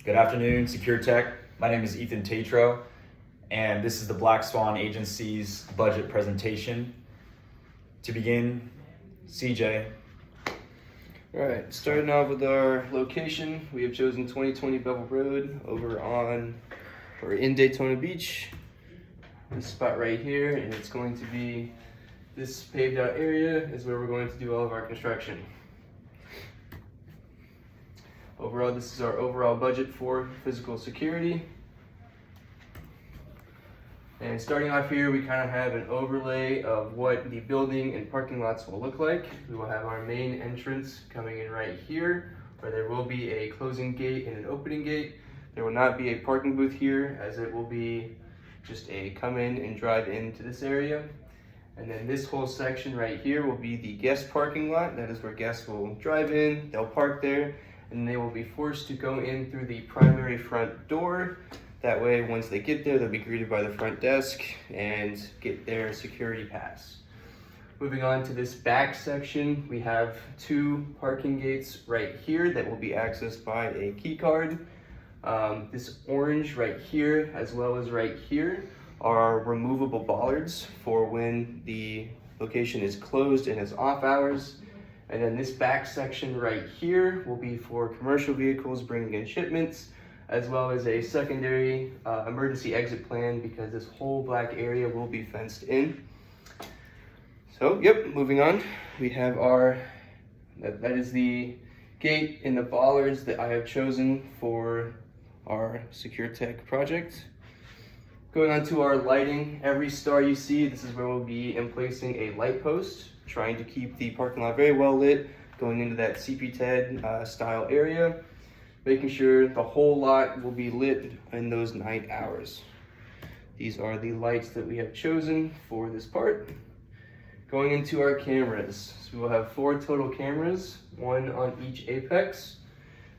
Good afternoon, Secure Tech. My name is Ethan Tatro, and this is the Swan Agency's budget presentation. To begin, CJ. All right, starting off with our location, we have chosen 2020 Bevel Road in Daytona Beach. This spot right here, and it's going to be this paved out area is where we're going to do all of our construction. Overall, this is our overall budget for physical security. And starting off here, we kind of have an overlay of what the building and parking lots will look like. We will have our main entrance coming in right here, where there will be a closing gate and an opening gate. There will not be a parking booth here, as it will be just a come in and drive into this area. And then this whole section right here will be the guest parking lot. That is where guests will drive in, they'll park there, and they will be forced to go in through the primary front door. That way, once they get there, they'll be greeted by the front desk and get their security pass. Moving on to this back section, we have two parking gates right here that will be accessed by a key card. This orange right here, as well as right here, are removable bollards for when the location is closed and is off hours. And then this back section right here will be for commercial vehicles bringing in shipments, as well as a secondary emergency exit plan, because this whole black area will be fenced in. So, moving on, we have that is the gate and the bollards that I have chosen for our Secure Tech project. Going on to our lighting, every star you see, this is where we'll be emplacing a light post, trying to keep the parking lot very well lit, going into that CP10 style area, making sure the whole lot will be lit in those night hours. These are the lights that we have chosen for this part. Going into our cameras, so we will have 4 total cameras, 1 on each apex.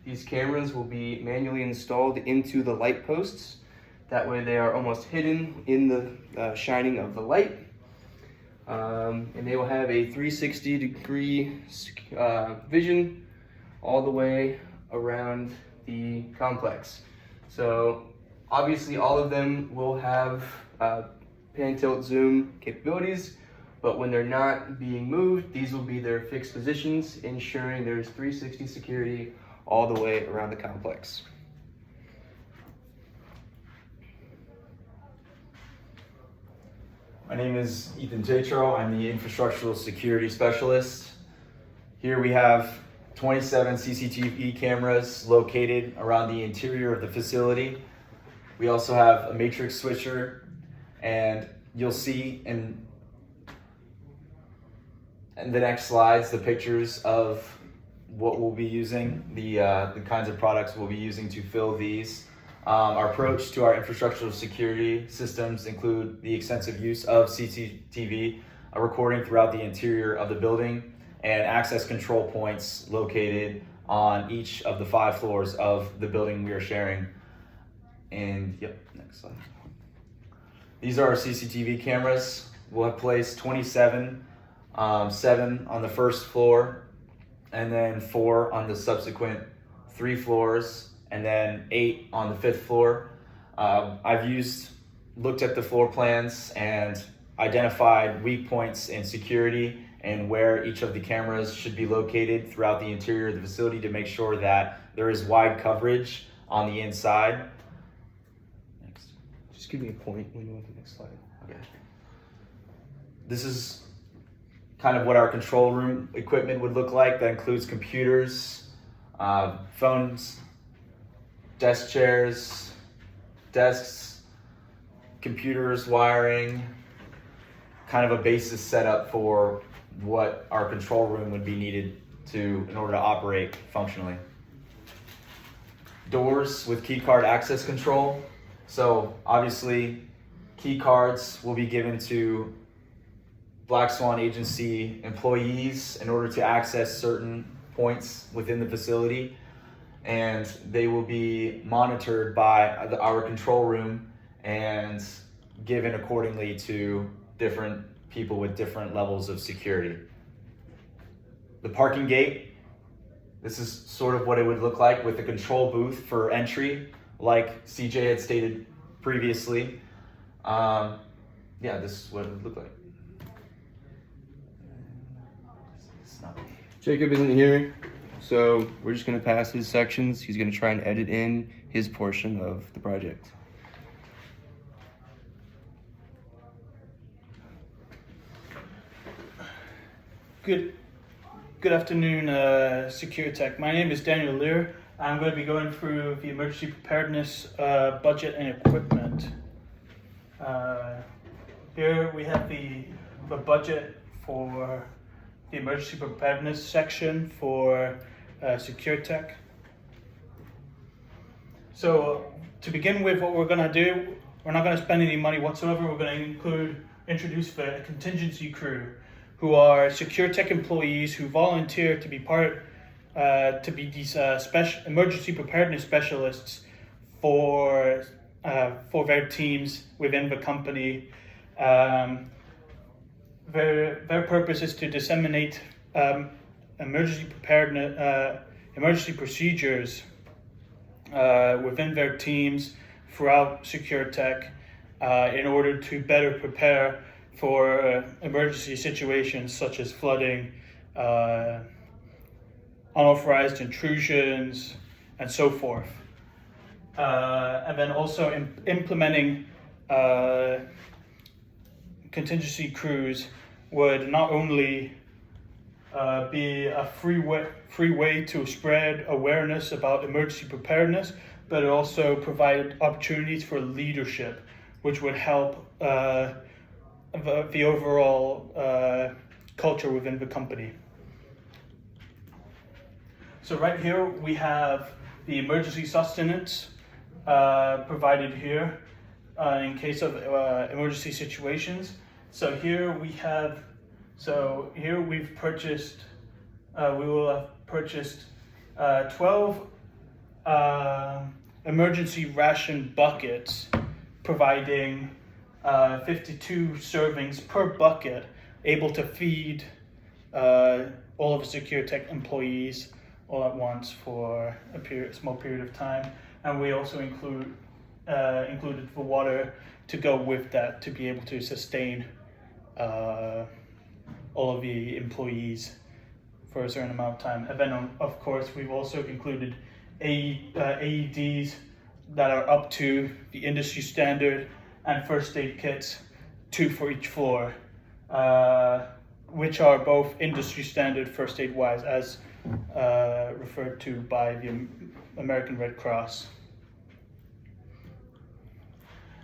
These cameras will be manually installed into the light posts. That way they are almost hidden in the shining of the light. And they will have a 360-degree vision all the way around the complex. So obviously all of them will have pan, tilt, zoom capabilities, but when they're not being moved, these will be their fixed positions, ensuring there's 360 security all the way around the complex. My name is Ethan Tatro. I'm the infrastructural security specialist. Here we have 27 CCTV cameras located around the interior of the facility. We also have a matrix switcher, and you'll see in the next slides the pictures of what we'll be using, the kinds of products we'll be using to fill these. Our approach to our infrastructural security systems include the extensive use of CCTV recording throughout the interior of the building, and access control points located on each of the 5 floors of the building we are sharing. And next slide. These are our CCTV cameras. We'll have placed 27, 7 on the first floor, and then 4 on the subsequent 3 floors, and then 8 on the 5th floor. I've looked at the floor plans and identified weak points in security and where each of the cameras should be located throughout the interior of the facility to make sure that there is wide coverage on the inside. Next. Just give me a point when you want the next slide. Okay. This is kind of what our control room equipment would look like. That includes computers, phones, desk chairs, desks, computers, wiring, kind of a basis setup for what our control room would be needed in order to operate functionally. Doors with key card access control. So obviously key cards will be given to Swan Agency employees in order to access certain points within the facility, and they will be monitored by our control room and given accordingly to different people with different levels of security. The parking gate This is sort of what it would look like with a control booth for entry, like CJ had stated previously. Yeah, this is what it would look like. It's not me. Jacob isn't here, so we're just gonna pass his sections. He's gonna try and edit in his portion of the project. Good afternoon, Securitech. My name is Daniel Lear. I'm going to be going through the emergency preparedness budget and equipment. Here we have the budget for the emergency preparedness section for Securitech. So to begin with, what we're going to do, we're not going to spend any money whatsoever. We're going to introduce the contingency crew, who are Securitech employees who volunteer to be these emergency preparedness specialists for their teams within the company. Their purpose is to disseminate emergency preparedness, emergency procedures within their teams throughout Securitech in order to better prepare for emergency situations such as flooding, unauthorized intrusions, and so forth. And then also implementing contingency crews would not only be a free way to spread awareness about emergency preparedness, but it also provide opportunities for leadership, which would help the overall culture within the company. So right here we have the emergency sustenance provided here in case of emergency situations. So here we've purchased, we will have purchased 12 emergency ration buckets, providing 52 servings per bucket, able to feed all of the Securitech employees all at once for a small period of time. And we also included the water to go with that to be able to sustain all of the employees for a certain amount of time. And then of course we've also included AEDs that are up to the industry standard, and first aid kits, 2 for each floor, which are both industry standard first aid wise, as referred to by the American Red Cross.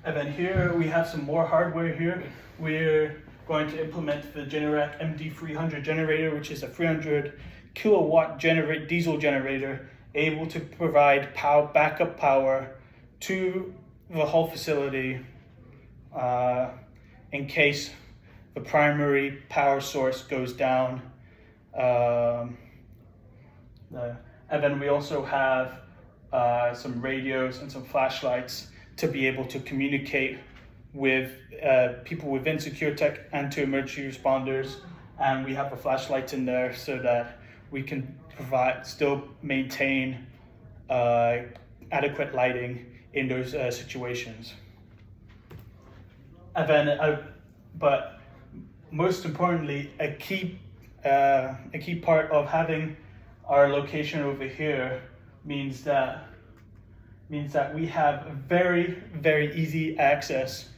And then here we have some more hardware here. We're going to implement the Generac MD300 generator, which is a 300 kilowatt diesel generator, able to provide backup power to the whole facility in case the primary power source goes down. And then we also have some radios and some flashlights to be able to communicate with people within Securitech and to emergency responders. And we have the flashlights in there so that we can still maintain adequate lighting in those situations. And then, but most importantly, a key part of having our location over here means that we have very, very easy access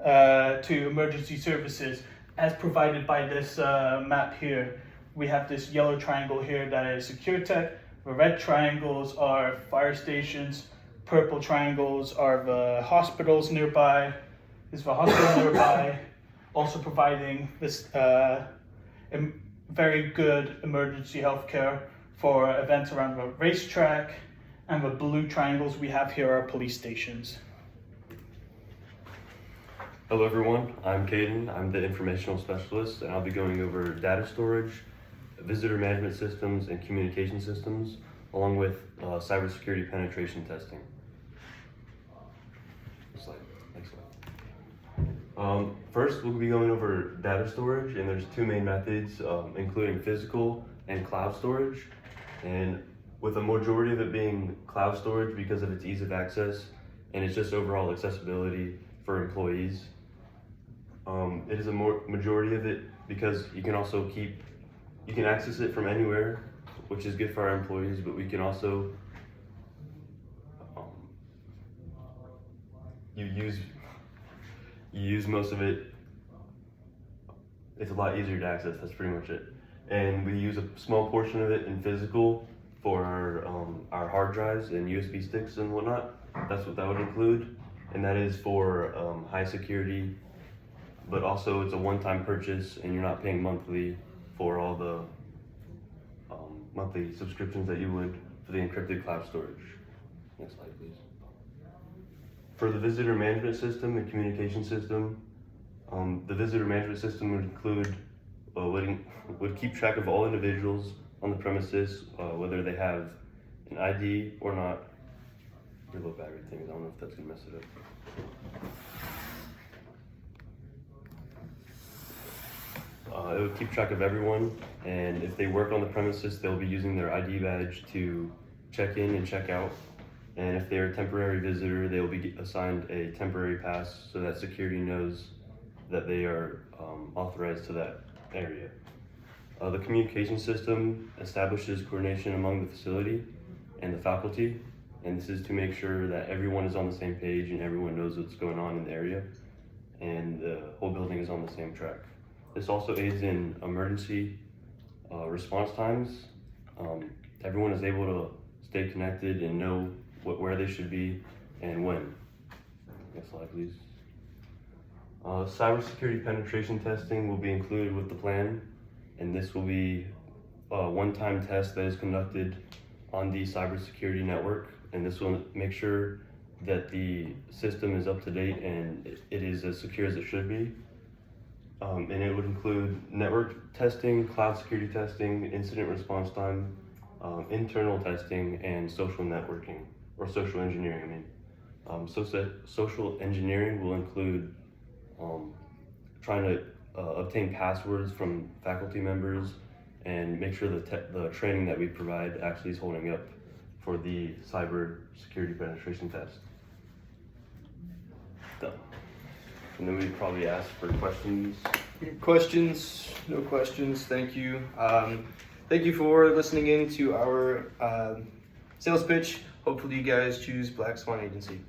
to emergency services as provided by this map here. We have this yellow triangle here that is Securitech. The red triangles are fire stations. Purple triangles are the hospitals nearby. Is the hospital nearby, also providing this very good emergency healthcare for events around the racetrack. And the blue triangles we have here are police stations. Hello everyone, I'm Caden. I'm the informational specialist, and I'll be going over data storage, visitor management systems, and communication systems, along with cybersecurity penetration testing. Next slide. First, we'll be going over data storage, and there's two main methods, including physical and cloud storage. And with a majority of it being cloud storage because of its ease of access and it's just overall accessibility for employees. It is a majority of it because you can also you can access it from anywhere, which is good for our employees, but we can also you use most of it. It's a lot easier to access, that's pretty much it. And we use a small portion of it in physical for our hard drives and USB sticks and whatnot. That's what that would include. And that is for high security, but also it's a one-time purchase and you're not paying monthly for all the monthly subscriptions that you would for the encrypted cloud storage. Next slide, please. For the visitor management system and communication system, the visitor management system would include, would keep track of all individuals on the premises, whether they have an ID or not. Your low battery thing, I don't know if that's gonna mess it up. It would keep track of everyone, and if they work on the premises, they'll be using their ID badge to check in and check out. And if they're a temporary visitor, they will be assigned a temporary pass so that security knows that they are authorized to that area. The communication system establishes coordination among the facility and the faculty, and this is to make sure that everyone is on the same page and everyone knows what's going on in the area, and the whole building is on the same track. This also aids in emergency response times. Everyone is able to stay connected and know where they should be and when. Next slide, please. Cybersecurity penetration testing will be included with the plan, and this will be a one-time test that is conducted on the cybersecurity network, and this will make sure that the system is up to date and it is as secure as it should be. And it would include network testing, cloud security testing, incident response time, internal testing, and social networking, or social engineering, social engineering will include trying to obtain passwords from faculty members and make sure the training that we provide actually is holding up for the cyber security penetration test. Done. And then we'd probably ask for questions. Questions? No questions. Thank you. Thank you for listening in to our sales pitch. Hopefully you guys choose Black Swan Agency.